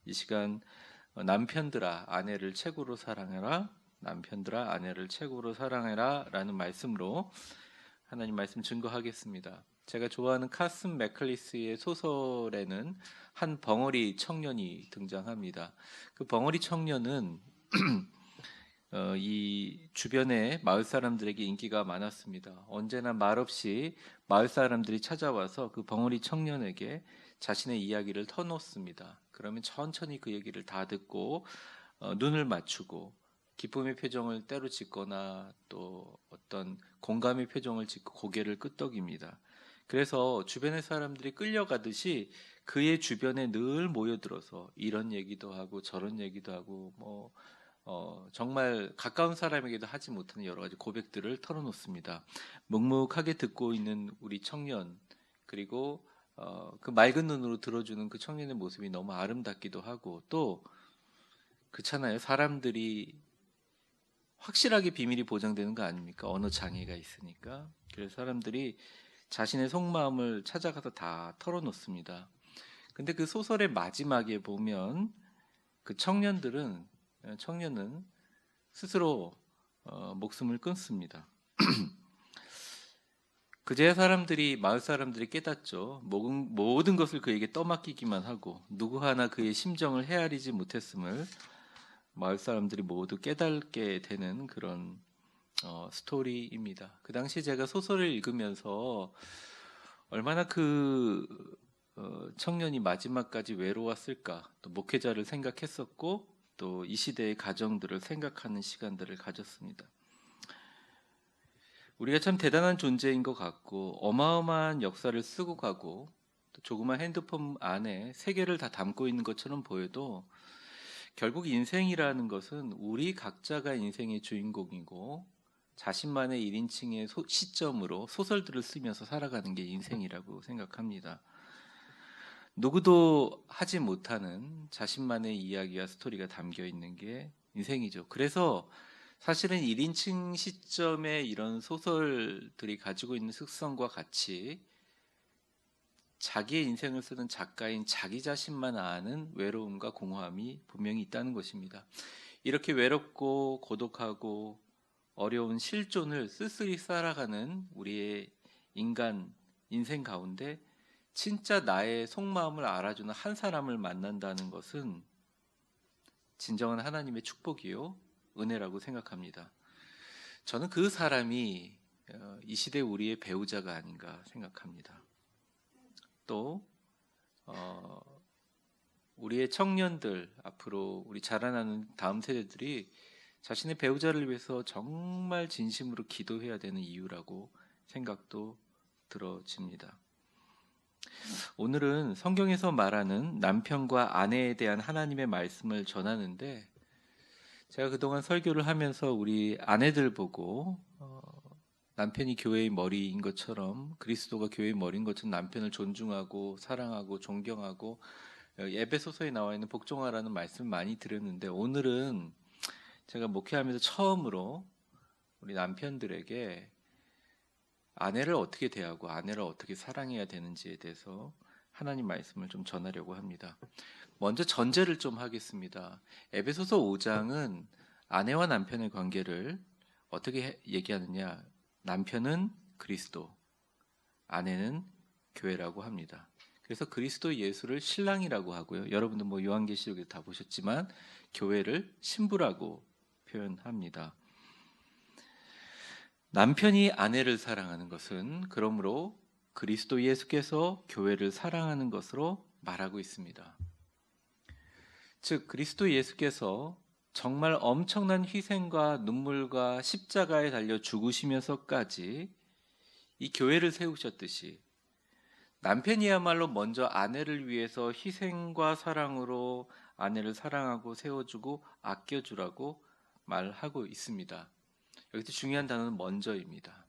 이 시간 남편들아 아내를 최고로 사랑해라. 남편들아 아내를 최고로 사랑해라 라는 말씀으로 하나님 말씀 증거하겠습니다. 제가 좋아하는 카슨 맥클리스의 소설에는 한 벙어리 청년이 등장합니다. 그 벙어리 청년은 이 주변의 마을 사람들에게 인기가 많았습니다. 언제나 말없이 마을 사람들이 찾아와서 그 벙어리 청년에게 자신의 이야기를 터놓습니다. 그러면 천천히 그 얘기를 다 듣고 눈을 맞추고 기쁨의 표정을 때로 짓거나 또 어떤 공감의 표정을 짓고 고개를 끄덕입니다. 그래서 주변의 사람들이 끌려가듯이 그의 주변에 늘 모여들어서 이런 얘기도 하고 저런 얘기도 하고 정말 가까운 사람에게도 하지 못하는 여러 가지 고백들을 털어놓습니다. 묵묵하게 듣고 있는 우리 청년, 그리고 그 맑은 눈으로 들어주는 그 청년의 모습이 너무 아름답기도 하고, 또 그렇잖아요. 사람들이 확실하게 비밀이 보장되는 거 아닙니까? 언어 장애가 있으니까. 그래서 사람들이 자신의 속마음을 찾아가서 다 털어놓습니다. 근데 그 소설의 마지막에 보면 그 청년은 스스로 목숨을 끊습니다. 그제야 마을 사람들이 깨닫죠. 모든 것을 그에게 떠맡기기만 하고 누구 하나 그의 심정을 헤아리지 못했음을 마을 사람들이 모두 깨닫게 되는 그런 스토리입니다. 그 당시 제가 소설을 읽으면서 얼마나 그 청년이 마지막까지 외로웠을까, 또 목회자를 생각했었고, 또 이 시대의 가정들을 생각하는 시간들을 가졌습니다. 우리가 참 대단한 존재인 것 같고 어마어마한 역사를 쓰고 가고 또 조그만 핸드폰 안에 세계를 다 담고 있는 것처럼 보여도 결국 인생이라는 것은 우리 각자가 인생의 주인공이고 자신만의 1인칭의 시점으로 소설들을 쓰면서 살아가는 게 인생이라고 생각합니다. 누구도 하지 못하는 자신만의 이야기와 스토리가 담겨 있는 게 인생이죠. 그래서 사실은 1인칭 시점의 이런 소설들이 가지고 있는 특성과 같이 자기의 인생을 쓰는 작가인 자기 자신만 아는 외로움과 공허함이 분명히 있다는 것입니다. 이렇게 외롭고 고독하고 어려운 실존을 쓸쓸히 살아가는 우리의 인간 인생 가운데 진짜 나의 속마음을 알아주는 한 사람을 만난다는 것은 진정한 하나님의 축복이요, 은혜라고 생각합니다. 저는 그 사람이 이 시대 우리의 배우자가 아닌가 생각합니다. 또 우리의 청년들, 앞으로 우리 자라나는 다음 세대들이 자신의 배우자를 위해서 정말 진심으로 기도해야 되는 이유라고 생각도 들어집니다. 오늘은 성경에서 말하는 남편과 아내에 대한 하나님의 말씀을 전하는데, 제가 그동안 설교를 하면서 우리 아내들 보고 남편이 교회의 머리인 것처럼, 그리스도가 교회의 머리인 것처럼 남편을 존중하고 사랑하고 존경하고 에베소서에 나와 있는 복종하라는 말씀을 많이 드렸는데, 오늘은 제가 목회하면서 처음으로 우리 남편들에게 아내를 어떻게 대하고 아내를 어떻게 사랑해야 되는지에 대해서 하나님 말씀을 좀 전하려고 합니다. 먼저 전제를 좀 하겠습니다. 에베소서 5장은 아내와 남편의 관계를 어떻게 얘기하느냐? 남편은 그리스도, 아내는 교회라고 합니다. 그래서 그리스도 예수를 신랑이라고 하고요. 여러분들 뭐 요한계시록에 다 보셨지만 교회를 신부라고 표현합니다. 남편이 아내를 사랑하는 것은 그러므로 그리스도 예수께서 교회를 사랑하는 것으로 말하고 있습니다. 즉 그리스도 예수께서 정말 엄청난 희생과 눈물과 십자가에 달려 죽으시면서까지 이 교회를 세우셨듯이 남편이야말로 먼저 아내를 위해서 희생과 사랑으로 아내를 사랑하고 세워주고 아껴주라고 말하고 있습니다. 여기서 중요한 단어는 먼저입니다.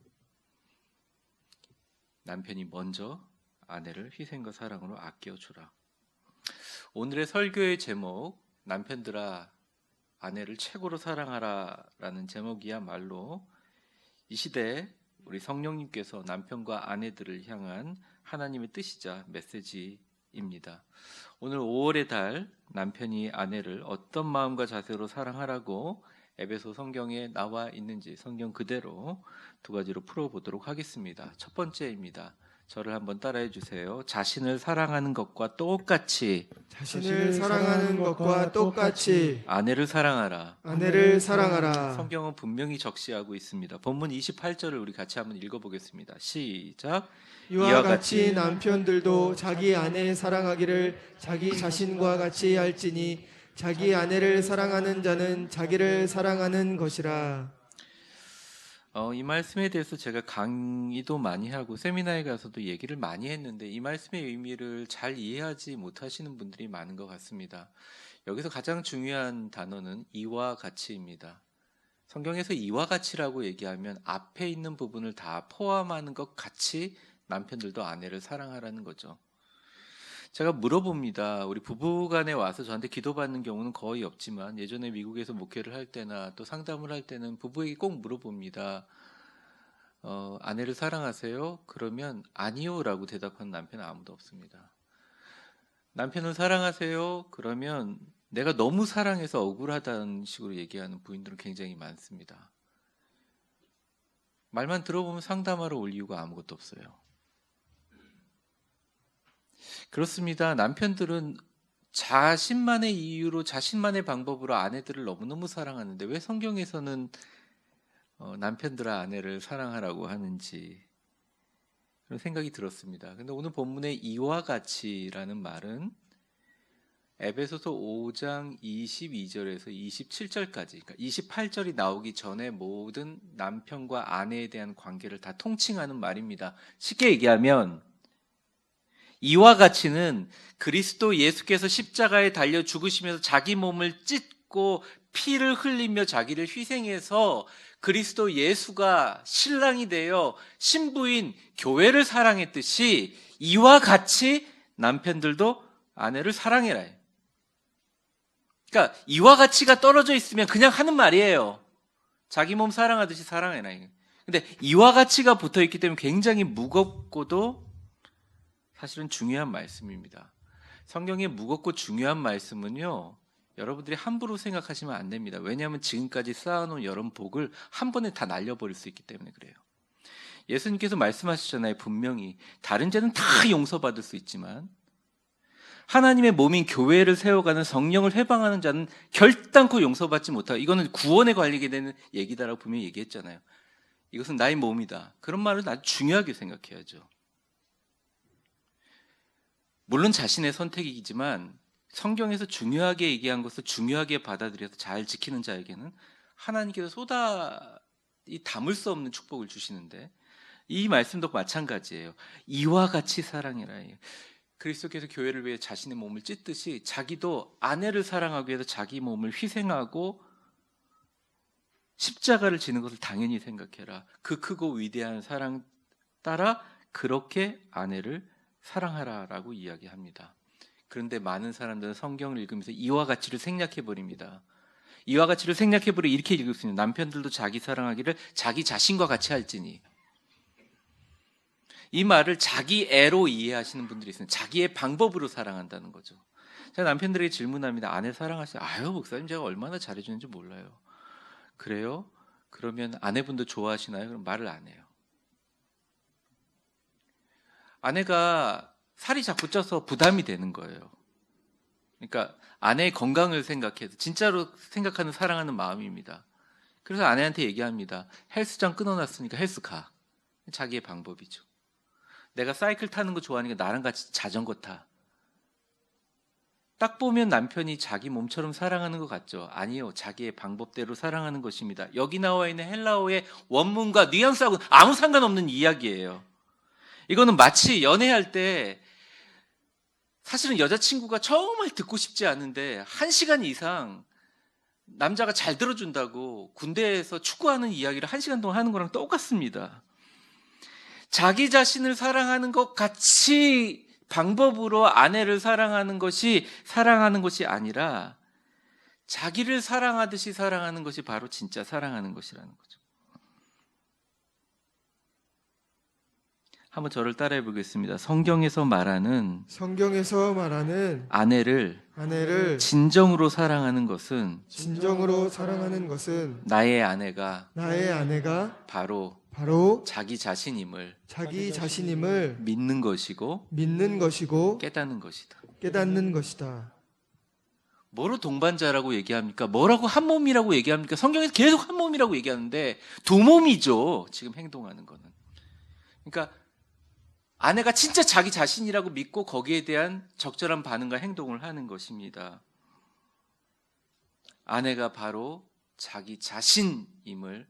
남편이 먼저 아내를 희생과 사랑으로 아껴주라. 오늘의 설교의 제목, 남편들아 아내를 최고로 사랑하라 라는 제목이야말로 이 시대에 우리 성령님께서 남편과 아내들을 향한 하나님의 뜻이자 메시지입니다. 오늘 5월의 달 남편이 아내를 어떤 마음과 자세로 사랑하라고 에베소 성경에 나와 있는지 성경 그대로 두 가지로 풀어보도록 하겠습니다. 첫 번째입니다. 저를 한번 따라해 주세요. 자신을 사랑하는 것과 똑같이 자신을 사랑하는 것과 똑같이 아내를 사랑하라. 아내를 사랑하라. 성경은 분명히 적시하고 있습니다. 본문 28절을 우리 같이 한번 읽어보겠습니다. 시작. 이와 같이 남편들도 자기 아내 사랑하기를 자기 자신과 같이 할지니 자기 아내를 사랑하는 자는 자기를 사랑하는 것이라. 이 말씀에 대해서 제가 강의도 많이 하고 세미나에 가서도 얘기를 많이 했는데 이 말씀의 의미를 잘 이해하지 못하시는 분들이 많은 것 같습니다. 여기서 가장 중요한 단어는 이와 같이입니다. 성경에서 이와 같이라고 얘기하면 앞에 있는 부분을 다 포함하는 것 같이 남편들도 아내를 사랑하라는 거죠. 제가 물어봅니다. 우리 부부간에 와서 저한테 기도받는 경우는 거의 없지만 예전에 미국에서 목회를 할 때나 또 상담을 할 때는 부부에게 꼭 물어봅니다. 아내를 사랑하세요? 그러면 아니요 라고 대답하는 남편은 아무도 없습니다. 남편을 사랑하세요? 그러면 내가 너무 사랑해서 억울하다는 식으로 얘기하는 부인들은 굉장히 많습니다. 말만 들어보면 상담하러 올 이유가 아무것도 없어요. 그렇습니다. 남편들은 자신만의 이유로 자신만의 방법으로 아내들을 너무너무 사랑하는데 왜 성경에서는 남편들아 아내를 사랑하라고 하는지 그런 생각이 들었습니다. 근데 오늘 본문의 이와 같이라는 말은 에베소서 5장 22절에서 27절까지 그러니까 28절이 나오기 전에 모든 남편과 아내에 대한 관계를 다 통칭하는 말입니다. 쉽게 얘기하면 이와 같이는 그리스도 예수께서 십자가에 달려 죽으시면서 자기 몸을 찢고 피를 흘리며 자기를 희생해서 그리스도 예수가 신랑이 되어 신부인 교회를 사랑했듯이 이와 같이 남편들도 아내를 사랑해라. 그러니까 이와 같이가 떨어져 있으면 그냥 하는 말이에요. 자기 몸 사랑하듯이 사랑해라. 근데 이와 같이가 붙어 있기 때문에 굉장히 무겁고도 사실은 중요한 말씀입니다. 성경의 무겁고 중요한 말씀은요, 여러분들이 함부로 생각하시면 안 됩니다. 왜냐하면 지금까지 쌓아놓은 여러 복을 한 번에 다 날려버릴 수 있기 때문에 그래요. 예수님께서 말씀하셨잖아요. 분명히 다른 죄는 다 용서받을 수 있지만 하나님의 몸인 교회를 세워가는 성령을 회방하는 자는 결단코 용서받지 못하고 이거는 구원에 관계되는 얘기다라고 분명히 얘기했잖아요. 이것은 나의 몸이다. 그런 말을 아주 중요하게 생각해야죠. 물론 자신의 선택이지만 성경에서 중요하게 얘기한 것을 중요하게 받아들여서 잘 지키는 자에게는 하나님께서 담을 수 없는 축복을 주시는데 이 말씀도 마찬가지예요. 이와 같이 사랑해라. 그리스도께서 교회를 위해 자신의 몸을 찢듯이 자기도 아내를 사랑하기 위해서 자기 몸을 희생하고 십자가를 지는 것을 당연히 생각해라. 그 크고 위대한 사랑 따라 그렇게 아내를 사랑하라라고 이야기합니다. 그런데 많은 사람들은 성경을 읽으면서 이와 같이를 생략해버립니다. 이와 같이를 생략해버리고 이렇게 읽을 수 있는 남편들도 자기 사랑하기를 자기 자신과 같이 할지니 이 말을 자기 애로 이해하시는 분들이 있어요. 자기의 방법으로 사랑한다는 거죠. 제가 남편들에게 질문합니다. 아내 사랑하시죠? 아유 목사님 제가 얼마나 잘해주는지 몰라요. 그래요? 그러면 아내분도 좋아하시나요? 그럼 말을 안 해요. 아내가 살이 자꾸 쪄서 부담이 되는 거예요. 그러니까 아내의 건강을 생각해서 진짜로 생각하는 사랑하는 마음입니다. 그래서 아내한테 얘기합니다. 헬스장 끊어놨으니까 헬스 가. 자기의 방법이죠. 내가 사이클 타는 거 좋아하니까 나랑 같이 자전거 타. 딱 보면 남편이 자기 몸처럼 사랑하는 것 같죠? 아니요. 자기의 방법대로 사랑하는 것입니다. 여기 나와 있는 헬라어의 원문과 뉘앙스하고는 아무 상관없는 이야기예요. 이거는 마치 연애할 때 사실은 여자친구가 정말 듣고 싶지 않은데 1시간 이상 남자가 잘 들어준다고 군대에서 축구하는 이야기를 1시간 동안 하는 거랑 똑같습니다. 자기 자신을 사랑하는 것 같이 방법으로 아내를 사랑하는 것이 아니라 자기를 사랑하듯이 사랑하는 것이 바로 진짜 사랑하는 것이라는 거죠. 한번 저를 따라해 보겠습니다. 성경에서 말하는 아내를 진정으로 사랑하는 것은 나의 아내가 바로 자기 자신임을 믿는 것이고 깨닫는 것이다. 뭐로 동반자라고 얘기합니까? 뭐라고 한 몸이라고 얘기합니까? 성경에서 계속 한 몸이라고 얘기하는데 두 몸이죠. 지금 행동하는 거는. 그러니까 아내가 진짜 자기 자신이라고 믿고 거기에 대한 적절한 반응과 행동을 하는 것입니다. 아내가 바로 자기 자신임을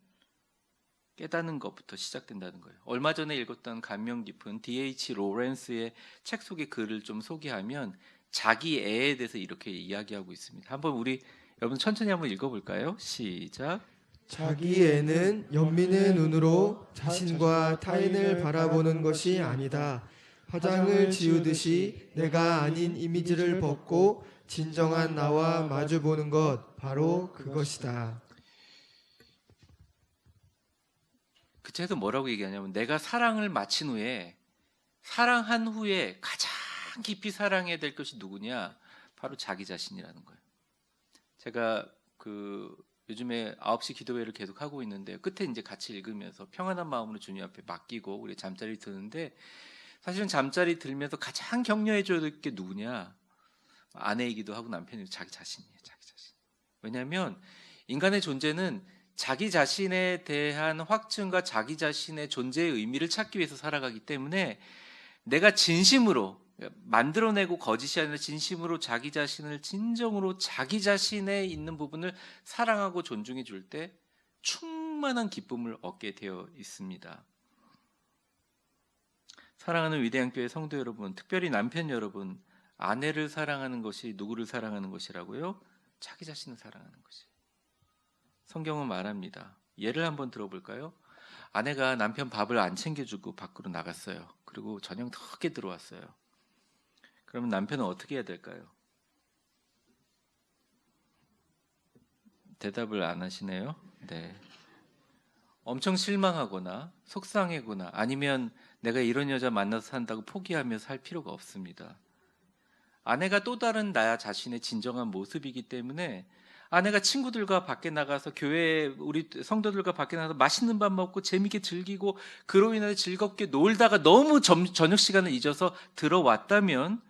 깨닫는 것부터 시작된다는 거예요. 얼마 전에 읽었던 감명 깊은 D.H. 로렌스의 책 속의 글을 좀 소개하면 자기 애에 대해서 이렇게 이야기하고 있습니다. 한번 우리 여러분 천천히 한번 읽어볼까요? 시작. 자기 애는 연민의 눈으로 자신과 타인을 바라보는 것이 아니다. 화장을 지우듯이 내가 아닌 이미지를 벗고 진정한 나와 마주보는 것, 바로 그것이다. 그 책에서 뭐라고 얘기하냐면 내가 사랑을 마친 후에 사랑한 후에 가장 깊이 사랑해야 될 것이 누구냐? 바로 자기 자신이라는 거예요. 제가 요즘에 9시 기도회를 계속 하고 있는데 끝에 이제 같이 읽으면서 평안한 마음으로 주님 앞에 맡기고 우리 잠자리 드는데 사실은 잠자리 들면서 가장 격려해 줘야 될 게 누구냐? 아내이기도 하고 남편이기도 자기 자신이에요. 자기 자신. 왜냐하면 인간의 존재는 자기 자신에 대한 확증과 자기 자신의 존재의 의미를 찾기 위해서 살아가기 때문에 내가 진심으로 만들어내고 거짓이 아니라 진심으로 자기 자신을 진정으로 자기 자신에 있는 부분을 사랑하고 존중해 줄 때 충만한 기쁨을 얻게 되어 있습니다. 사랑하는 위대한 교회 성도 여러분, 특별히 남편 여러분, 아내를 사랑하는 것이 누구를 사랑하는 것이라고요? 자기 자신을 사랑하는 것이. 성경은 말합니다. 예를 한번 들어볼까요? 아내가 남편 밥을 안 챙겨주고 밖으로 나갔어요. 그리고 저녁 늦게 들어왔어요. 그러면 남편은 어떻게 해야 될까요? 대답을 안 하시네요. 네. 엄청 실망하거나 속상해거나 아니면 내가 이런 여자 만나서 산다고 포기하며 살 필요가 없습니다. 아내가 또 다른 나 자신의 진정한 모습이기 때문에 아내가 친구들과 밖에 나가서 교회에 우리 성도들과 밖에 나가서 맛있는 밥 먹고 재밌게 즐기고 그로 인해 즐겁게 놀다가 너무 저녁 시간을 잊어서 들어왔다면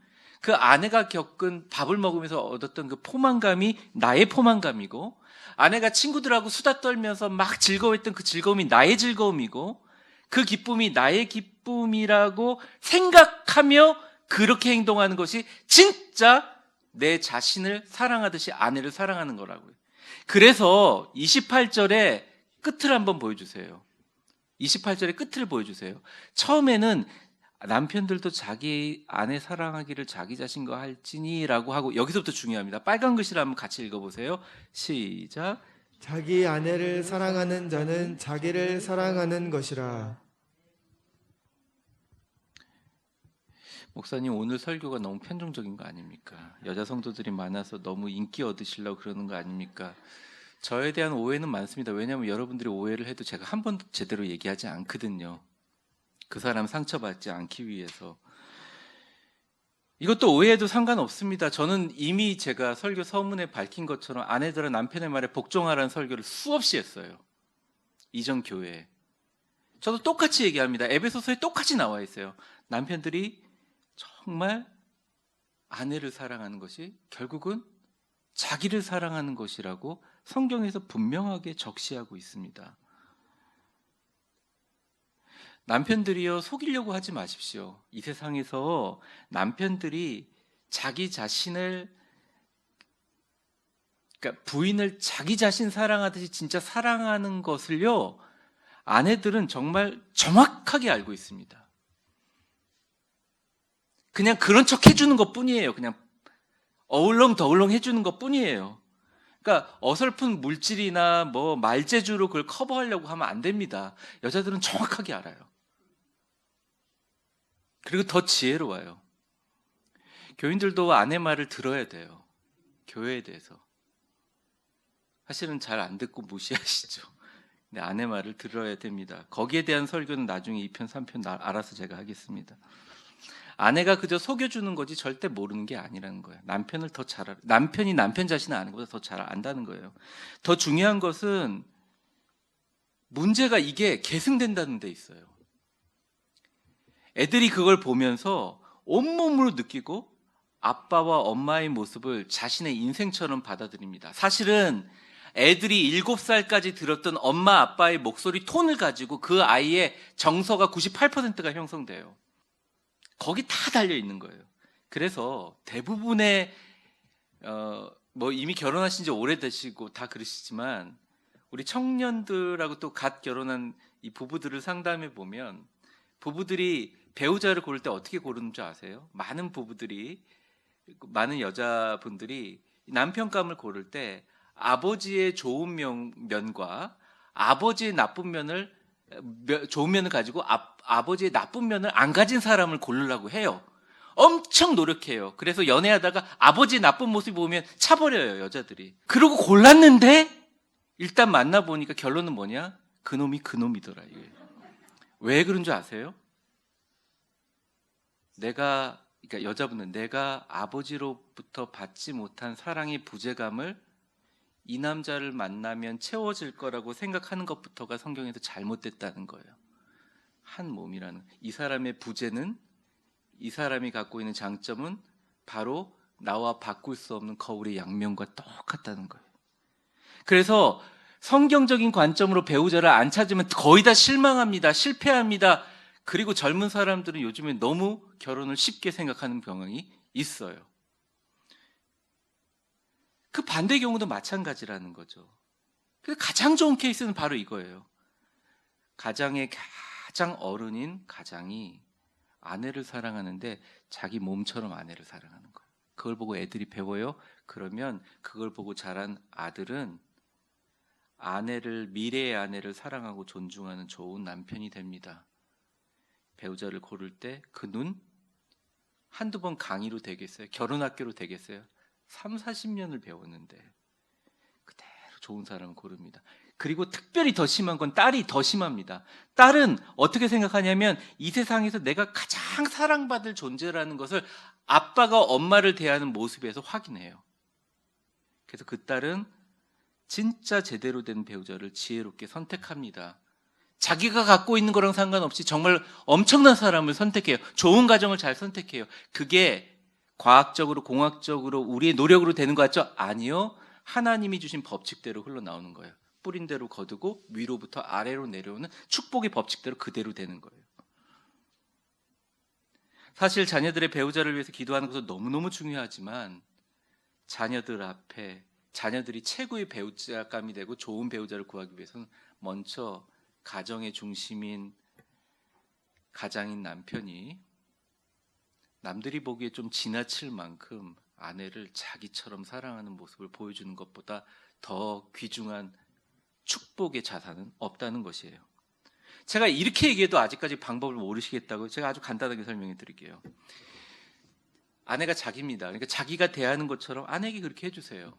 그 아내가 겪은 밥을 먹으면서 얻었던 그 포만감이 나의 포만감이고 아내가 친구들하고 수다 떨면서 막 즐거워했던 그 즐거움이 나의 즐거움이고 그 기쁨이 나의 기쁨이라고 생각하며 그렇게 행동하는 것이 진짜 내 자신을 사랑하듯이 아내를 사랑하는 거라고요. 그래서 28절의 끝을 한번 보여주세요. 28절의 끝을 보여주세요. 처음에는 남편들도 자기 아내 사랑하기를 자기 자신과 할지니라고 하고 여기서부터 중요합니다. 빨간 글씨를 한번 같이 읽어보세요. 시작. 자기 아내를 사랑하는 자는 자기를 사랑하는 것이라. 목사님 오늘 설교가 너무 편중적인 거 아닙니까? 여자 성도들이 많아서 너무 인기 얻으시려고 그러는 거 아닙니까? 저에 대한 오해는 많습니다. 왜냐하면 여러분들이 오해를 해도 제가 한 번도 제대로 얘기하지 않거든요. 그 사람 상처받지 않기 위해서. 이것도 오해해도 상관없습니다. 저는 이미 제가 설교 서문에 밝힌 것처럼 아내들은 남편의 말에 복종하라는 설교를 수없이 했어요. 이전 교회에. 저도 똑같이 얘기합니다. 에베소서에 똑같이 나와 있어요. 남편들이 정말 아내를 사랑하는 것이 결국은 자기를 사랑하는 것이라고 성경에서 분명하게 적시하고 있습니다. 남편들이요, 속이려고 하지 마십시오. 이 세상에서 남편들이 자기 자신을, 그러니까 부인을 자기 자신 사랑하듯이 진짜 사랑하는 것을요, 아내들은 정말 정확하게 알고 있습니다. 그냥 그런 척 해주는 것 뿐이에요. 그냥 어울렁더울렁 해주는 것 뿐이에요. 그러니까 어설픈 물질이나 뭐 말재주로 그걸 커버하려고 하면 안 됩니다. 여자들은 정확하게 알아요. 그리고 더 지혜로워요. 교인들도 아내 말을 들어야 돼요. 교회에 대해서. 사실은 잘 안 듣고 무시하시죠. 네, 아내 말을 들어야 됩니다. 거기에 대한 설교는 나중에 2편, 3편 알아서 제가 하겠습니다. 아내가 그저 속여주는 거지 절대 모르는 게 아니라는 거예요. 남편을 더 잘 남편이 남편 자신을 아는 것보다 더 잘 안다는 거예요. 더 중요한 것은 문제가 이게 계승된다는 데 있어요. 애들이 그걸 보면서 온몸으로 느끼고 아빠와 엄마의 모습을 자신의 인생처럼 받아들입니다. 사실은 애들이 7살까지 들었던 엄마 아빠의 목소리 톤을 가지고 그 아이의 정서가 98%가 형성돼요. 거기 다 달려 있는 거예요. 그래서 대부분의 뭐 이미 결혼하신 지 오래되시고 다 그러시지만 우리 청년들하고 또 갓 결혼한 이 부부들을 상담해 보면 부부들이 배우자를 고를 때 어떻게 고르는 줄 아세요? 많은 부부들이, 많은 여자분들이 남편감을 고를 때 아버지의 좋은 면과 아버지의 나쁜 면을, 좋은 면을 가지고 아버지의 나쁜 면을 안 가진 사람을 고르려고 해요. 엄청 노력해요. 그래서 연애하다가 아버지의 나쁜 모습 보면 차버려요, 여자들이. 그러고 골랐는데 일단 만나보니까 결론은 뭐냐? 그놈이 그놈이더라. 이게. 왜 그런 줄 아세요? 그러니까 여자분은 내가 아버지로부터 받지 못한 사랑의 부재감을 이 남자를 만나면 채워질 거라고 생각하는 것부터가 성경에서 잘못됐다는 거예요. 한 몸이라는. 이 사람의 부재는, 이 사람이 갖고 있는 장점은 바로 나와 바꿀 수 없는 거울의 양면과 똑같다는 거예요. 그래서 성경적인 관점으로 배우자를 안 찾으면 거의 다 실망합니다. 실패합니다. 그리고 젊은 사람들은 요즘에 너무 결혼을 쉽게 생각하는 경향이 있어요. 그 반대 경우도 마찬가지라는 거죠. 가장 좋은 케이스는 바로 이거예요. 가장의 가장 어른인 가장이 아내를 사랑하는데 자기 몸처럼 아내를 사랑하는 거예요. 그걸 보고 애들이 배워요. 그러면 그걸 보고 자란 아들은 미래의 아내를 사랑하고 존중하는 좋은 남편이 됩니다. 배우자를 고를 때 그 눈 한두 번 강의로 되겠어요? 결혼학교로 되겠어요? 3, 40년을 배웠는데 그대로 좋은 사람을 고릅니다. 그리고 특별히 더 심한 건 딸이 더 심합니다. 딸은 어떻게 생각하냐면 이 세상에서 내가 가장 사랑받을 존재라는 것을 아빠가 엄마를 대하는 모습에서 확인해요. 그래서 그 딸은 진짜 제대로 된 배우자를 지혜롭게 선택합니다. 자기가 갖고 있는 거랑 상관없이 정말 엄청난 사람을 선택해요. 좋은 가정을 잘 선택해요. 그게 과학적으로, 공학적으로 우리의 노력으로 되는 것 같죠? 아니요. 하나님이 주신 법칙대로 흘러나오는 거예요. 뿌린 대로 거두고 위로부터 아래로 내려오는 축복의 법칙대로 그대로 되는 거예요. 사실 자녀들의 배우자를 위해서 기도하는 것도 너무너무 중요하지만 자녀들 앞에 자녀들이 최고의 배우자감이 되고 좋은 배우자를 구하기 위해서는 먼저 가정의 중심인 가장인 남편이 남들이 보기에 좀 지나칠 만큼 아내를 자기처럼 사랑하는 모습을 보여주는 것보다 더 귀중한 축복의 자산은 없다는 것이에요. 제가 이렇게 얘기해도 아직까지 방법을 모르시겠다고 제가 아주 간단하게 설명해 드릴게요. 아내가 자기입니다. 그러니까 자기가 대하는 것처럼 아내에게 그렇게 해주세요.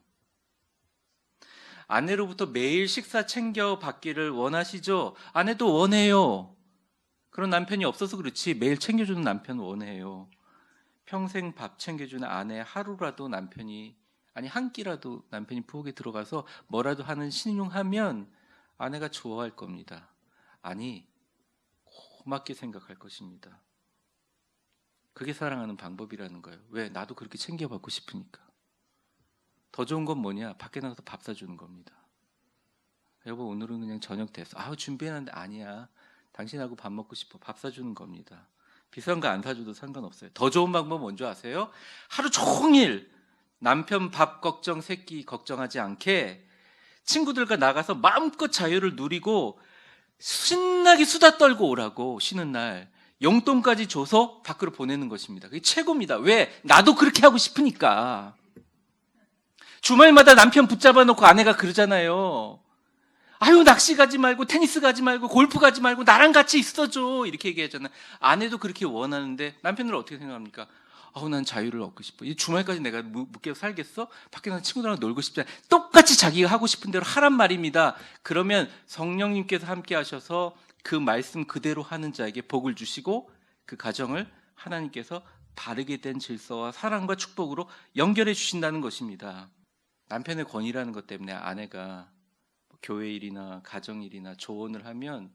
아내로부터 매일 식사 챙겨 받기를 원하시죠? 아내도 원해요. 그런 남편이 없어서 그렇지 매일 챙겨주는 남편 원해요. 평생 밥 챙겨주는 아내 하루라도 남편이, 아니 한 끼라도 남편이 부엌에 들어가서 뭐라도 하는 신용하면 아내가 좋아할 겁니다. 아니 고맙게 생각할 것입니다. 그게 사랑하는 방법이라는 거예요. 왜? 나도 그렇게 챙겨받고 싶으니까. 더 좋은 건 뭐냐? 밖에 나가서 밥 사주는 겁니다. 여보 오늘은 그냥 저녁 됐어. 준비해놨는데 아니야. 당신하고 밥 먹고 싶어. 밥 사주는 겁니다. 비싼 거 안 사줘도 상관없어요. 더 좋은 방법 뭔지 아세요? 하루 종일 남편 밥 걱정, 새끼 걱정하지 않게 친구들과 나가서 마음껏 자유를 누리고 신나게 수다 떨고 오라고 쉬는 날 용돈까지 줘서 밖으로 보내는 것입니다. 그게 최고입니다. 왜? 나도 그렇게 하고 싶으니까. 주말마다 남편 붙잡아 놓고 아내가 그러잖아요. 낚시 가지 말고 테니스 가지 말고 골프 가지 말고 나랑 같이 있어줘 이렇게 얘기하잖아요. 아내도 그렇게 원하는데 남편들은 어떻게 생각합니까? 난 자유를 얻고 싶어. 이 주말까지 내가 묶여 살겠어? 밖에 나가서 친구들이랑 놀고 싶지 않아. 똑같이 자기가 하고 싶은 대로 하란 말입니다. 그러면 성령님께서 함께 하셔서 그 말씀 그대로 하는 자에게 복을 주시고 그 가정을 하나님께서 바르게 된 질서와 사랑과 축복으로 연결해 주신다는 것입니다. 남편의 권위라는 것 때문에 아내가 교회 일이나 가정 일이나 조언을 하면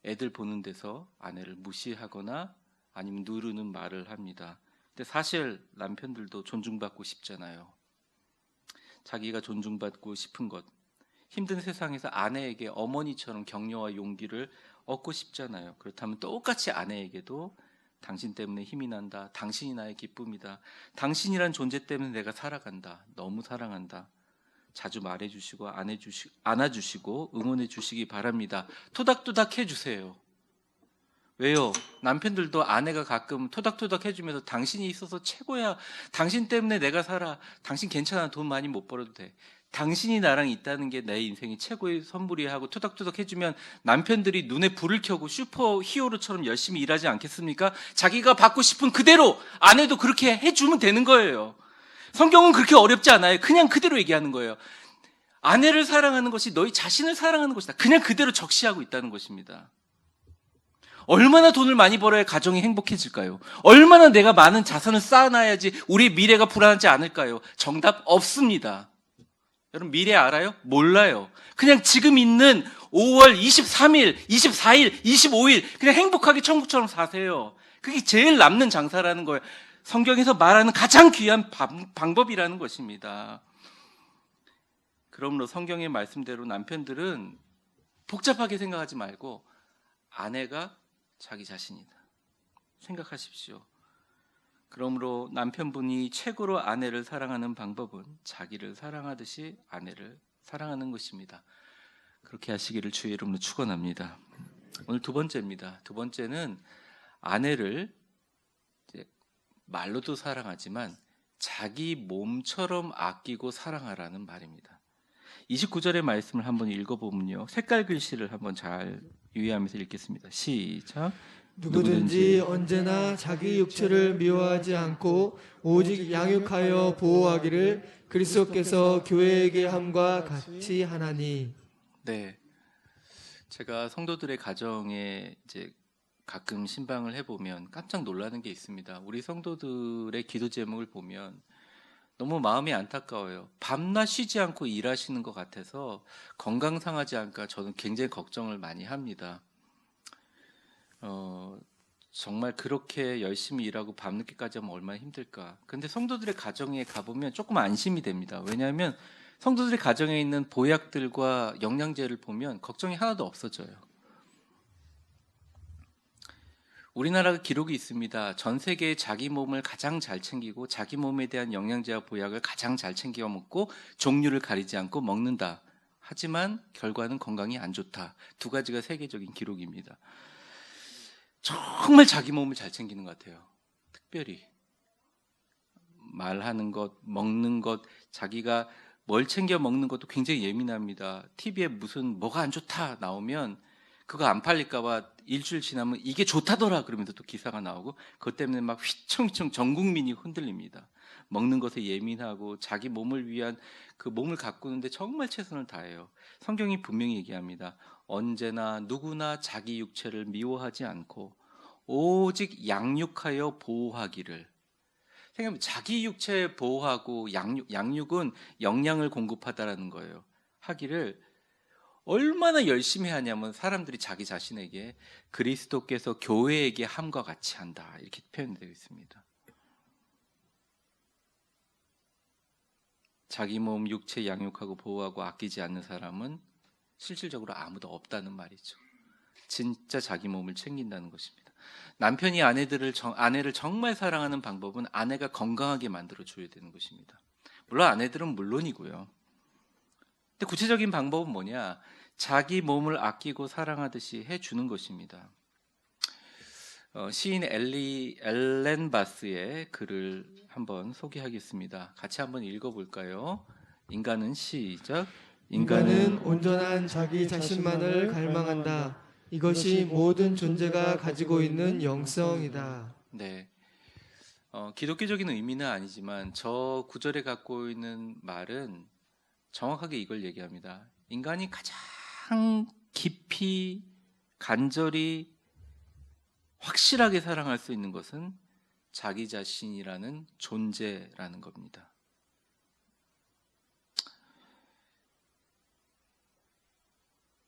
애들 보는 데서 아내를 무시하거나 아니면 누르는 말을 합니다. 근데 사실 남편들도 존중받고 싶잖아요. 자기가 존중받고 싶은 것, 힘든 세상에서 아내에게 어머니처럼 격려와 용기를 얻고 싶잖아요. 그렇다면 똑같이 아내에게도 당신 때문에 힘이 난다. 당신이 나의 기쁨이다. 당신이란 존재 때문에 내가 살아간다. 너무 사랑한다. 자주 말해주시고 안아주시고 응원해 주시기 바랍니다. 토닥토닥 해주세요. 왜요? 남편들도 아내가 가끔 토닥토닥 해주면서 당신이 있어서 최고야. 당신 때문에 내가 살아. 당신 괜찮아. 돈 많이 못 벌어도 돼. 당신이 나랑 있다는 게 내 인생의 최고의 선물이야 하고 토닥토닥 해주면 남편들이 눈에 불을 켜고 슈퍼 히어로처럼 열심히 일하지 않겠습니까? 자기가 받고 싶은 그대로 아내도 그렇게 해주면 되는 거예요. 성경은 그렇게 어렵지 않아요. 그냥 그대로 얘기하는 거예요. 아내를 사랑하는 것이 너희 자신을 사랑하는 것이다. 그냥 그대로 적시하고 있다는 것입니다. 얼마나 돈을 많이 벌어야 가정이 행복해질까요? 얼마나 내가 많은 자산을 쌓아놔야지 우리 미래가 불안하지 않을까요? 정답 없습니다. 여러분 미래 알아요? 몰라요. 그냥 지금 있는 5월 23일, 24일, 25일 그냥 행복하게 천국처럼 사세요. 그게 제일 남는 장사라는 거예요. 성경에서 말하는 가장 귀한 방법이라는 것입니다. 그러므로 성경의 말씀대로 남편들은 복잡하게 생각하지 말고 아내가 자기 자신이다 생각하십시오. 그러므로 남편분이 최고로 아내를 사랑하는 방법은 자기를 사랑하듯이 아내를 사랑하는 것입니다. 그렇게 하시기를 주의 이름으로 축원합니다. 오늘 두 번째입니다. 두 번째는 아내를 이제 말로도 사랑하지만 자기 몸처럼 아끼고 사랑하라는 말입니다. 29절의 말씀을 한번 읽어보면요. 색깔 글씨를 한번 잘 유의하면서 읽겠습니다. 시작. 누구든지 언제나 자기 육체를 미워하지 않고 오직 양육하여 보호하기를 그리스도께서 교회에게 함과 같이 하나니. 네, 제가 성도들의 가정에 이제 가끔 신방을 해보면 깜짝 놀라는 게 있습니다. 우리 성도들의 기도 제목을 보면 너무 마음이 안타까워요. 밤낮 쉬지 않고 일하시는 것 같아서 건강 상하지 않을까 저는 굉장히 걱정을 많이 합니다. 정말 그렇게 열심히 일하고 밤늦게까지 하면 얼마나 힘들까. 근데 성도들의 가정에 가보면 조금 안심이 됩니다. 왜냐하면 성도들의 가정에 있는 보약들과 영양제를 보면 걱정이 하나도 없어져요. 우리나라가 기록이 있습니다. 전 세계에 자기 몸을 가장 잘 챙기고 자기 몸에 대한 영양제와 보약을 가장 잘 챙겨 먹고 종류를 가리지 않고 먹는다. 하지만 결과는 건강이 안 좋다. 두 가지가 세계적인 기록입니다. 정말 자기 몸을 잘 챙기는 것 같아요. 특별히 말하는 것, 먹는 것, 자기가 뭘 챙겨 먹는 것도 굉장히 예민합니다. TV에 무슨 뭐가 안 좋다 나오면 그거 안 팔릴까 봐 일주일 지나면 이게 좋다더라 그러면서 또 기사가 나오고 그것 때문에 막 휘청휘청 전 국민이 흔들립니다. 먹는 것에 예민하고 자기 몸을 위한 그 몸을 가꾸는데 정말 최선을 다해요. 성경이 분명히 얘기합니다. 언제나 누구나 자기 육체를 미워하지 않고 오직 양육하여 보호하기를. 생각해보면 자기 육체 보호하고 양육은 영양을 공급하다라는 거예요. 하기를 얼마나 열심히 하냐면 사람들이 자기 자신에게 그리스도께서 교회에게 함과 같이 한다 이렇게 표현되어 있습니다. 자기 몸 육체 양육하고 보호하고 아끼지 않는 사람은 실질적으로 아무도 없다는 말이죠. 진짜 자기 몸을 챙긴다는 것입니다. 남편이 아내를 정말 사랑하는 방법은 아내가 건강하게 만들어 줘야 되는 것입니다. 물론 아내들은 물론이고요. 근데 구체적인 방법은 뭐냐? 자기 몸을 아끼고 사랑하듯이 해주는 것입니다. 시인 엘렌 바스의 글을 한번 소개하겠습니다. 같이 한번 읽어볼까요? 인간은 시작. 인간은 온전한 자기 자신만을 갈망한다. 이것이 모든 존재가 가지고 있는 영성이다. 네. 기독교적인 의미는 아니지만 저 구절에 갖고 있는 말은 정확하게 이걸 얘기합니다. 인간이 가장 깊이 간절히 확실하게 사랑할 수 있는 것은 자기 자신이라는 존재라는 겁니다.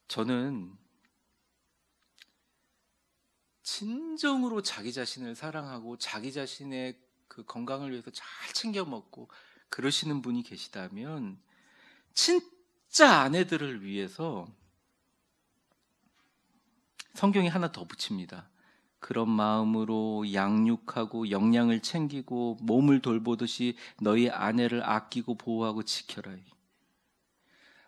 저는 진정으로 자기 자신을 사랑하고 자기 자신의 그 건강을 위해서 잘 챙겨 먹고 그러시는 분이 계시다면 진짜 아내들을 위해서 성경이 하나 더 붙입니다. 그런 마음으로 양육하고 영양을 챙기고 몸을 돌보듯이 너희 아내를 아끼고 보호하고 지켜라.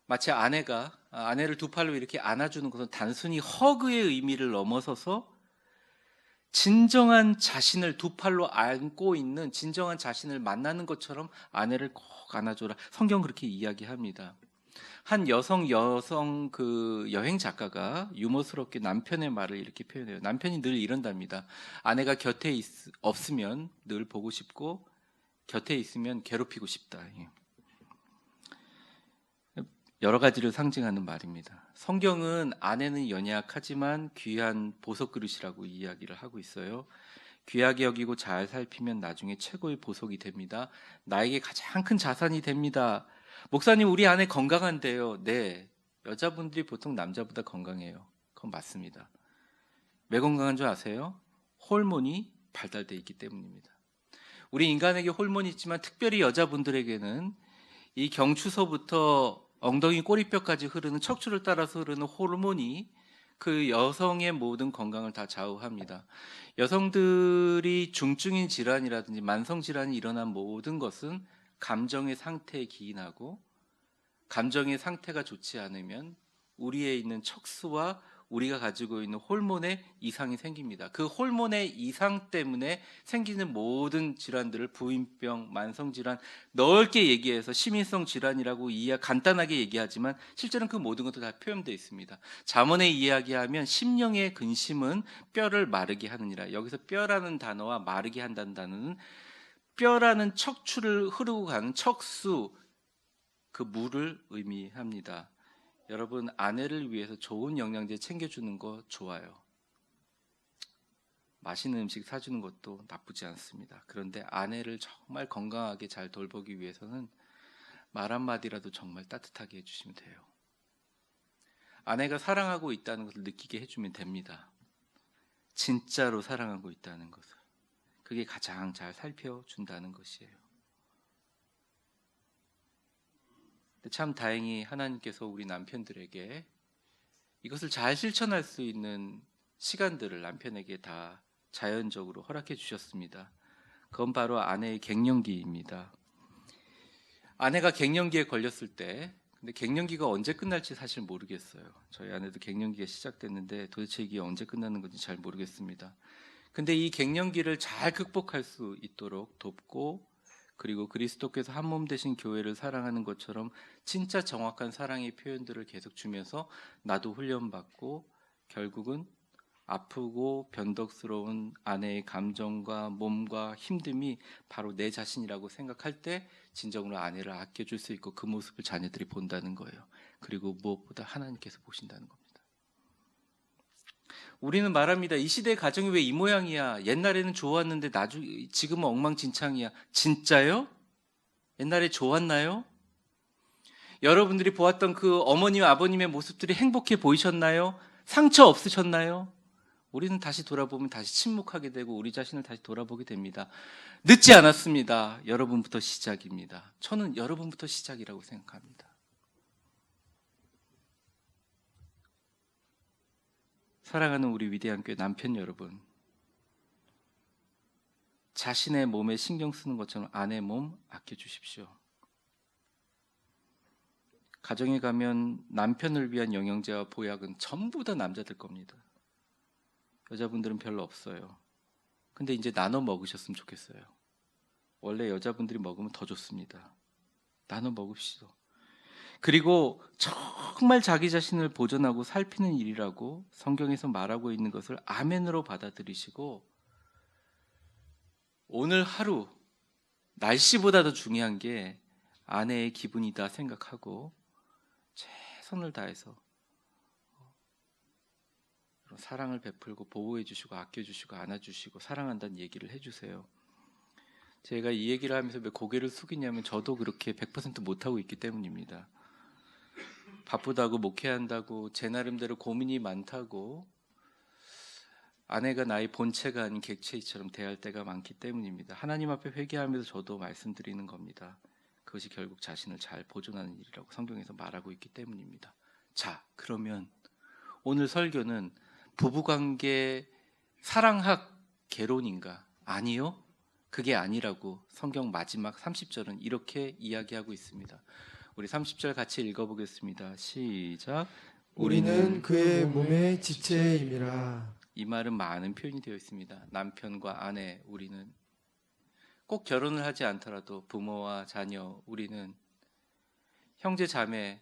마치 아내를 두 팔로 이렇게 안아주는 것은 단순히 허그의 의미를 넘어서서 진정한 자신을 두 팔로 안고 있는 진정한 자신을 만나는 것처럼 아내를 꼭 안아줘라. 성경 그렇게 이야기합니다. 한 여성 그 여행 작가가 유머스럽게 남편의 말을 이렇게 표현해요. 남편이 늘 이런답니다. 아내가 곁에 없으면 늘 보고 싶고 곁에 있으면 괴롭히고 싶다. 여러 가지를 상징하는 말입니다. 성경은 아내는 연약하지만 귀한 보석 그릇이라고 이야기를 하고 있어요. 귀하게 여기고 잘 살피면 나중에 최고의 보석이 됩니다. 나에게 가장 큰 자산이 됩니다. 목사님, 우리 아내 건강한데요. 네, 여자분들이 보통 남자보다 건강해요. 그건 맞습니다. 왜 건강한 줄 아세요? 호르몬이 발달되어 있기 때문입니다. 우리 인간에게 호르몬이 있지만 특별히 여자분들에게는 이 경추서부터 엉덩이 꼬리뼈까지 흐르는 척추를 따라서 흐르는 호르몬이 그 여성의 모든 건강을 다 좌우합니다. 여성들이 중증인 질환이라든지 만성 질환이 일어난 모든 것은 감정의 상태에 기인하고 감정의 상태가 좋지 않으면 우리에 있는 척수와 우리가 가지고 있는 호르몬의 이상이 생깁니다. 그 호르몬의 이상 때문에 생기는 모든 질환들을 부인병, 만성질환 넓게 얘기해서 시민성 질환이라고 간단하게 얘기하지만 실제는 그 모든 것도 다 표현되어 있습니다. 잠언에 이야기하면 심령의 근심은 뼈를 마르게 하느니라. 여기서 뼈라는 단어와 마르게 한다는 단어는 뼈라는 척추를 흐르고 가는 척수, 그 물을 의미합니다. 여러분, 아내를 위해서 좋은 영양제 챙겨주는 거 좋아요. 맛있는 음식 사주는 것도 나쁘지 않습니다. 그런데 아내를 정말 건강하게 잘 돌보기 위해서는 말 한마디라도 정말 따뜻하게 해주시면 돼요. 아내가 사랑하고 있다는 것을 느끼게 해주면 됩니다. 진짜로 사랑하고 있다는 것을. 그게 가장 잘 살펴준다는 것이에요. 참 다행히 하나님께서 우리 남편들에게 이것을 잘 실천할 수 있는 시간들을 남편에게 다 자연적으로 허락해 주셨습니다. 그건 바로 아내의 갱년기입니다. 아내가 갱년기에 걸렸을 때, 근데 갱년기가 언제 끝날지 사실 모르겠어요. 저희 아내도 갱년기가 시작됐는데 도대체 이게 언제 끝나는 건지 잘 모르겠습니다. 근데 이 갱년기를 잘 극복할 수 있도록 돕고, 그리고 그리스도께서 한 몸 되신 교회를 사랑하는 것처럼 진짜 정확한 사랑의 표현들을 계속 주면서 나도 훈련받고 결국은 아프고 변덕스러운 아내의 감정과 몸과 힘듦이 바로 내 자신이라고 생각할 때 진정으로 아내를 아껴줄 수 있고 그 모습을 자녀들이 본다는 거예요. 그리고 무엇보다 하나님께서 보신다는 겁니다. 우리는 말합니다. 이 시대의 가정이 왜 이 모양이야? 옛날에는 좋았는데 지금은 엉망진창이야. 진짜요? 옛날에 좋았나요? 여러분들이 보았던 그 어머니와 아버님의 모습들이 행복해 보이셨나요? 상처 없으셨나요? 우리는 다시 돌아보면 다시 침묵하게 되고 우리 자신을 다시 돌아보게 됩니다. 늦지 않았습니다. 여러분부터 시작입니다. 저는 여러분부터 시작이라고 생각합니다. 사랑하는 우리 위대한 교회 남편 여러분, 자신의 몸에 신경 쓰는 것처럼 아내 몸 아껴주십시오. 가정에 가면 남편을 위한 영양제와 보약은 전부 다 남자들 겁니다. 여자분들은 별로 없어요. 근데 이제 나눠 먹으셨으면 좋겠어요. 원래 여자분들이 먹으면 더 좋습니다. 나눠 먹읍시다. 그리고 정말 자기 자신을 보존하고 살피는 일이라고 성경에서 말하고 있는 것을 아멘으로 받아들이시고 오늘 하루 날씨보다 더 중요한 게 아내의 기분이다 생각하고 최선을 다해서 사랑을 베풀고 보호해 주시고 아껴 주시고 안아 주시고 사랑한다는 얘기를 해 주세요. 제가 이 얘기를 하면서 왜 고개를 숙이냐면 저도 그렇게 100% 못하고 있기 때문입니다. 바쁘다고 목회한다고 제 나름대로 고민이 많다고 아내가 나의 본체가 아닌 객체처럼 대할 때가 많기 때문입니다. 하나님 앞에 회개하면서 저도 말씀드리는 겁니다. 그것이 결국 자신을 잘 보존하는 일이라고 성경에서 말하고 있기 때문입니다. 자, 그러면 오늘 설교는 부부관계 사랑학 개론인가? 아니요. 그게 아니라고 성경 마지막 30절은 이렇게 이야기하고 있습니다. 우리 30절 같이 읽어보겠습니다. 시작. 우리는 그의 몸의 지체임이라. 이 말은 많은 표현이 되어 있습니다. 남편과 아내, 우리는 꼭 결혼을 하지 않더라도 부모와 자녀, 우리는 형제 자매,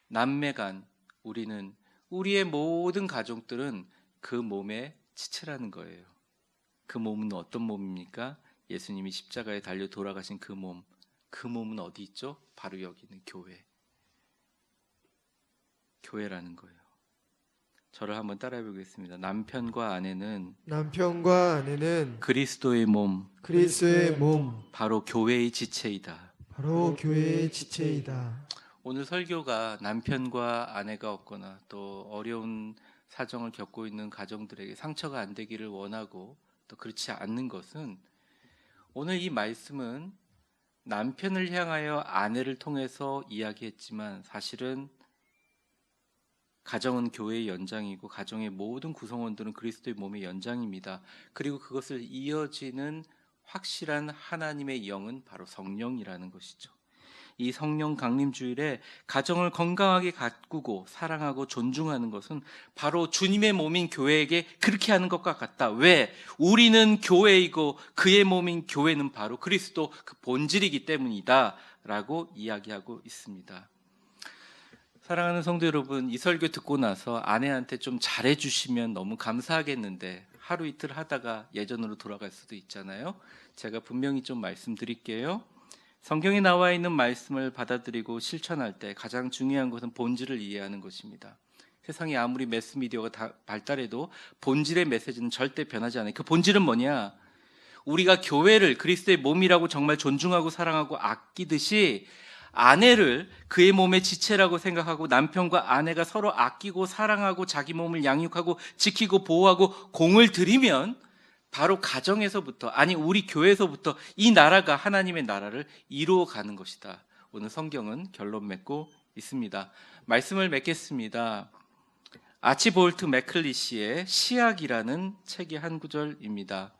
남매간, 우리는 우리의 모든 가족들은 그 몸의 지체라는 거예요. 그 몸은 어떤 몸입니까? 예수님이 십자가에 달려 돌아가신 그 몸. 그 몸은 어디 있죠? 바로 여기 있는 교회. 교회라는 거예요. 저를 한번 따라해 보겠습니다. 남편과 아내는 그리스도의 몸, 그리스도의 몸, 바로 교회의 지체이다. 바로 교회의 지체이다. 오늘 설교가 남편과 아내가 없거나 또 어려운 사정을 겪고 있는 가정들에게 상처가 안 되기를 원하고 또 그렇지 않는 것은 오늘 이 말씀은 남편을 향하여 아내를 통해서 이야기했지만 사실은 가정은 교회의 연장이고 가정의 모든 구성원들은 그리스도의 몸의 연장입니다. 그리고 그것을 이어지는 확실한 하나님의 영은 바로 성령이라는 것이죠. 이 성령 강림주일에 가정을 건강하게 가꾸고 사랑하고 존중하는 것은 바로 주님의 몸인 교회에게 그렇게 하는 것과 같다. 왜? 우리는 교회이고 그의 몸인 교회는 바로 그리스도 그 본질이기 때문이다 라고 이야기하고 있습니다. 사랑하는 성도 여러분, 이 설교 듣고 나서 아내한테 좀 잘해주시면 너무 감사하겠는데 하루 이틀 하다가 예전으로 돌아갈 수도 있잖아요. 제가 분명히 좀 말씀드릴게요. 성경에 나와 있는 말씀을 받아들이고 실천할 때 가장 중요한 것은 본질을 이해하는 것입니다. 세상이 아무리 매스미디어가 발달해도 본질의 메시지는 절대 변하지 않아요. 그 본질은 뭐냐? 우리가 교회를 그리스도의 몸이라고 정말 존중하고 사랑하고 아끼듯이 아내를 그의 몸의 지체라고 생각하고 남편과 아내가 서로 아끼고 사랑하고 자기 몸을 양육하고 지키고 보호하고 공을 들이면 바로 가정에서부터, 아니 우리 교회에서부터 이 나라가 하나님의 나라를 이루어가는 것이다. 오늘 성경은 결론 맺고 있습니다. 말씀을 맺겠습니다. 아치볼트 맥클리시의 시약이라는 책의 한 구절입니다.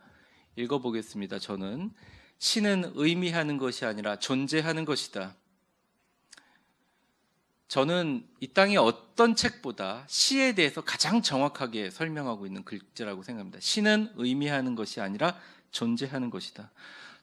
읽어보겠습니다. 저는 신은 의미하는 것이 아니라 존재하는 것이다. 저는 이 땅의 어떤 책보다 시에 대해서 가장 정확하게 설명하고 있는 글자라고 생각합니다. 시는 의미하는 것이 아니라 존재하는 것이다.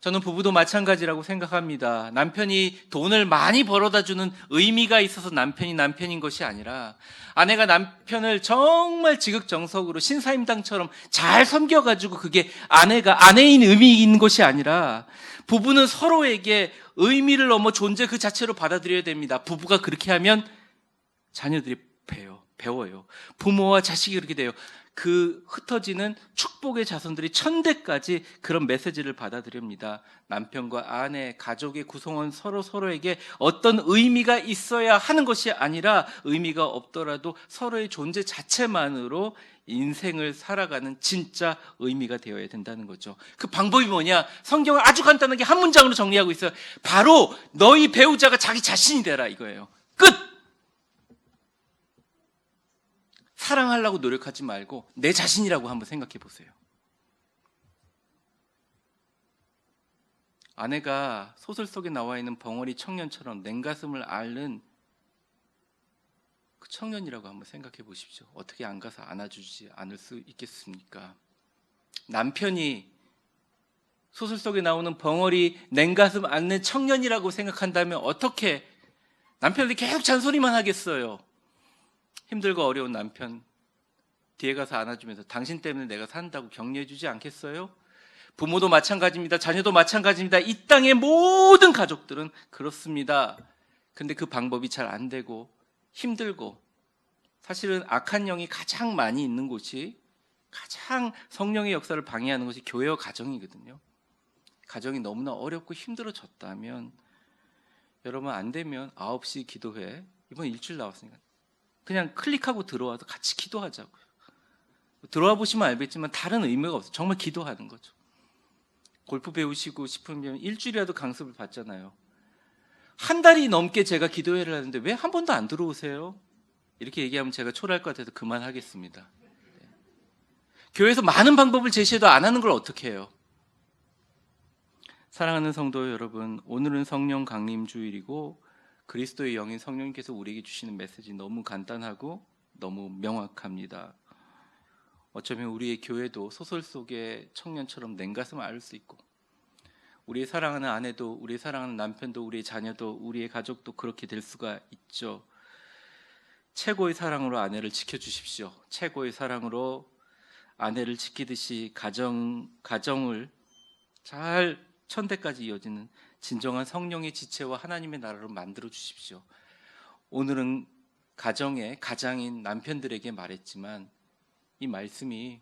저는 부부도 마찬가지라고 생각합니다. 남편이 돈을 많이 벌어다 주는 의미가 있어서 남편이 남편인 것이 아니라 아내가 남편을 정말 지극정석으로 신사임당처럼 잘 섬겨가지고 그게 아내가 아내인 의미인 것이 아니라 부부는 서로에게 의미를 넘어 존재 그 자체로 받아들여야 됩니다. 부부가 그렇게 하면 자녀들이 배워요. 부모와 자식이 그렇게 돼요. 그 흩어지는 축복의 자손들이 천대까지 그런 메시지를 받아들입니다. 남편과 아내, 가족의 구성원 서로에게 어떤 의미가 있어야 하는 것이 아니라 의미가 없더라도 서로의 존재 자체만으로 인생을 살아가는 진짜 의미가 되어야 된다는 거죠. 그 방법이 뭐냐? 성경을 아주 간단하게 한 문장으로 정리하고 있어요. 바로 너희 배우자가 자기 자신이 되라 이거예요. 끝! 사랑하려고 노력하지 말고 내 자신이라고 한번 생각해 보세요. 아내가 소설 속에 나와 있는 벙어리 청년처럼 냉가슴을 앓는 그 청년이라고 한번 생각해 보십시오. 어떻게 안 가서 안아주지 않을 수 있겠습니까? 남편이 소설 속에 나오는 벙어리 냉가슴 앓는 청년이라고 생각한다면 어떻게 남편이 계속 잔소리만 하겠어요? 힘들고 어려운 남편 뒤에 가서 안아주면서 당신 때문에 내가 산다고 격려해 주지 않겠어요? 부모도 마찬가지입니다. 자녀도 마찬가지입니다. 이 땅의 모든 가족들은 그렇습니다. 근데 그 방법이 잘 안 되고 힘들고, 사실은 악한 영이 가장 많이 있는 곳이, 가장 성령의 역사를 방해하는 것이 교회와 가정이거든요. 가정이 너무나 어렵고 힘들어졌다면, 여러분 안 되면 9시 기도회 이번 일주일 나왔으니까 그냥 클릭하고 들어와서 같이 기도하자고요. 들어와 보시면 알겠지만 다른 의미가 없어요. 정말 기도하는 거죠. 골프 배우시고 싶으면 일주일이라도 강습을 받잖아요. 한 달이 넘게 제가 기도회를 하는데 왜 한 번도 안 들어오세요? 이렇게 얘기하면 제가 초라할 것 같아서 그만하겠습니다. 네. 교회에서 많은 방법을 제시해도 안 하는 걸 어떻게 해요? 사랑하는 성도 여러분, 오늘은 성령 강림 주일이고 그리스도의 영인 성령님께서 우리에게 주시는 메시지 너무 간단하고 너무 명확합니다. 어쩌면 우리의 교회도 소설 속의 청년처럼 냉가슴을 앓을 수 있고, 우리의 사랑하는 아내도, 우리의 사랑하는 남편도, 우리의 자녀도, 우리의 가족도 그렇게 될 수가 있죠. 최고의 사랑으로 아내를 지켜주십시오. 최고의 사랑으로 아내를 지키듯이 가정을 잘 천대까지 이어지는 진정한 성령의 지체와 하나님의 나라로 만들어 주십시오. 오늘은 가정의 가장인 남편들에게 말했지만, 이 말씀이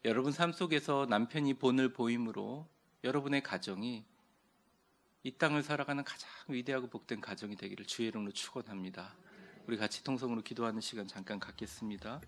여러분 삶 속에서 남편이 본을 보임으로 여러분의 가정이 이 땅을 살아가는 가장 위대하고 복된 가정이 되기를 주의 이름으로 축원합니다. 우리 같이 통성으로 기도하는 시간 잠깐 갖겠습니다.